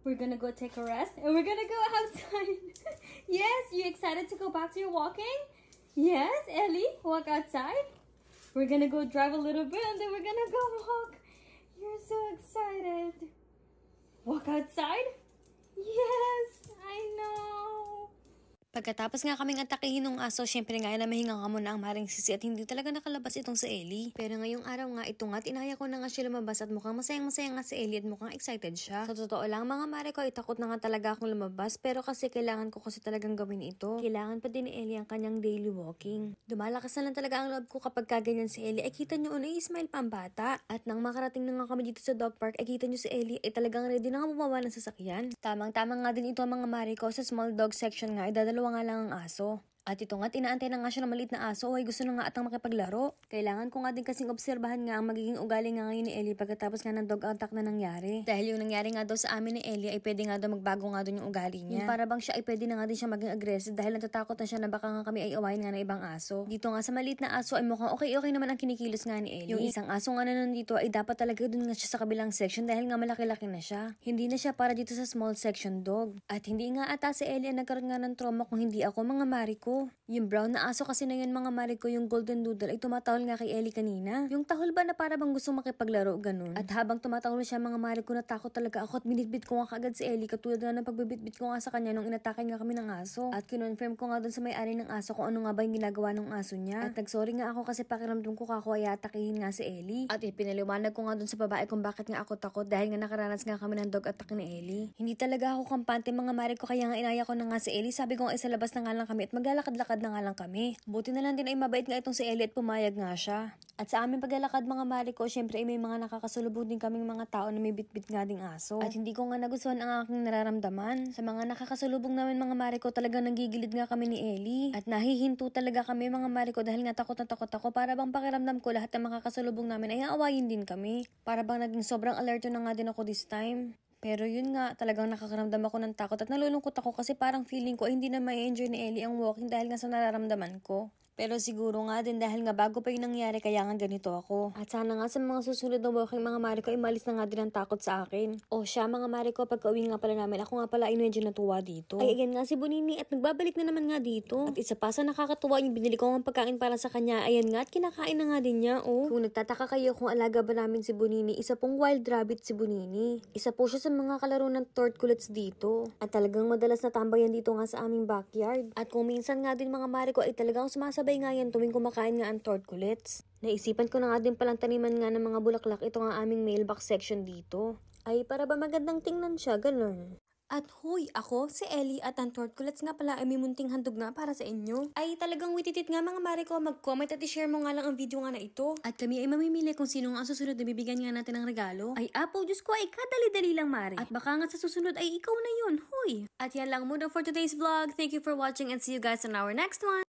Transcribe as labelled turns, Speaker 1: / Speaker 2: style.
Speaker 1: We're gonna go take a rest and we're gonna go outside. Yes, you excited to go back to your walking? Yes, Ellie, walk outside. We're gonna go drive a little bit and then we're gonna go walk. You're so excited. Walk outside? Yes, I know.
Speaker 2: Pagkatapos nga kaming atakihin ng aso, syempre nga na mahinga nga muna ang maring sisi at hindi talaga nakalabas itong si Ellie. Pero ngayong araw nga ito nga, inaya ko na nga siya lumabas at mukhang masayang-masaya nga si Ellie at mukhang excited siya. Sa totoo lang mga mare ko, takot na nga talaga akong lumabas pero kasi kailangan ko kasi talagang gawin ito. Kailangan pa din ni Ellie ang kanyang daily walking. Dumalakas na lang talaga ang loob ko kapag kaganyan si Ellie. Ay kita nyo, smile pa ang bata. At nang makarating na nga kami dito sa dog park, ay kita nyo si Ellie ay talagang ready na nga bumawa ng sasakyan. Tamang-tama nga din ito ang mga mare ko sa small dog section nga, ay dadalawa nga lang ang aso. At ito nga, inaantay na nga siya ng maliit na aso ay gusto na nga atang makipaglaro. Kailangan ko nga din kasing obserbahan nga ang magiging ugali nga ngayon ni Ellie pagkatapos nga ng dog attack na nangyari. Dahil yung nangyari nga daw sa amin ni Ellie ay pwede nga daw magbago nga daw yung ugali niya. Yung para bang siya ay pwede na nga din siya maging aggressive dahil natatakot na siya na baka nga kami ay awayin nga ng ibang aso. Dito nga sa maliit na aso ay mukhang okay naman ang kinikilos nga ni Ellie. Yung isang aso nga na nandito ay dapat talaga dun nga siya sa kabilang section dahil nga malaki-laki na siya. Hindi na siya para dito sa small section dog. At hindi nga ata si Ellie ang nagkaroon nga ng trauma kung hindi ako mga mari ko. Yung brown na aso kasi na yun mga mare ko, yung golden doodle ay tumatahol nga kay Ellie kanina. Yung tahol ba na para bang gusto makipaglaro ganun. At habang tumatahol siya mga mare ko, natakot talaga ako at binitbit ko nga kagad si Ellie katulad na ng pagbibitbit ko nga sa kanya nung inatake nga kami ng aso. At kinonfirm ko nga dun sa may-ari ng aso kung ano nga ba yung ginagawa ng aso niya. At nagsorry nga ako kasi pakiramdam ko kako ay atakihin nga si Ellie. At ipinaliwanag ko nga dun sa babae kung bakit nga ako takot dahil nga nakaranas nga kami ng dog attack ni Ellie. Hindi talaga ako kampante mga mare ko kaya nga inaya ko na nga si Ellie. Sabi ko nga sa labas na nga lang kami at maglalakad-lakad na nga lang kami. Buti na lang din ay mabait nga itong si Ellie at pumayag nga siya. At sa aming paglalakad mga mare ko, syempre ay may mga nakakasulubong din kaming mga tao na may bitbit nga ding aso. At hindi ko nga nagustuhan ang aking nararamdaman. Sa mga nakakasulubong namin mga mare ko, talagang nagigilid nga kami ni Ellie. At nahihinto talaga kami mga mare ko dahil nga takot na takot ako. Para bang pakiramdam ko lahat ng makakasulubong namin ay aawayin din kami. Para bang naging sobrang alerto na nga din ako this time. Pero yun nga, talagang nakakaramdam ako ng takot at nalulungkot ako kasi parang feeling ko ay hindi na ma-enjoy ni Ellie ang walking dahil nga sa nararamdaman ko. Pero siguro nga din dahil nga bago pa yung nangyari kaya nga ganito ako. At sana nga sa mga susunod na walking mga mare ko, imalis na nga din ang takot sa akin. O siya mga mare ko, pagka-uwi nga pala namin, ako nga pala ay medyo natuwa dito. Ay ayan nga si Bonini at nagbabalik na naman nga dito. At isa pa sa nakakatuwa yung binili ko ng pagkain para sa kanya, ayan nga at kinakain na nga din niya. Oh. Kung nagtataka kayo kung alaga ba namin si Bonini, isa pong wild rabbit si Bonini. Isa po siya sa mga kalaro ng tortculets dito. At talagang madalas na tambayan dito nga sa aming backyard. At kung minsan nga din mga mare ko ay talagang sumasabay nga yan tuwing kumakain nga ang tortculets. Naisipan ko na nga din palang taniman nga ng mga bulaklak ito nga aming mailbox section dito. Ay para ba magandang tingnan siya, ganun. At huy, ako, si Ellie at ang tortculets nga pala ay may munting handog nga para sa inyo. Ay talagang wititit nga mga mare ko, mag-comment at i-share mo nga lang ang video nga na ito. At kami ay mamimili kung sino nga ang susunod na bibigyan nga natin ng regalo. Ay apo, Diyos ko ay kadali-dali lang mare. At baka nga sa susunod ay ikaw na yun, huy. At yan lang muna for today's vlog. Thank you for watching and see you guys on our next one.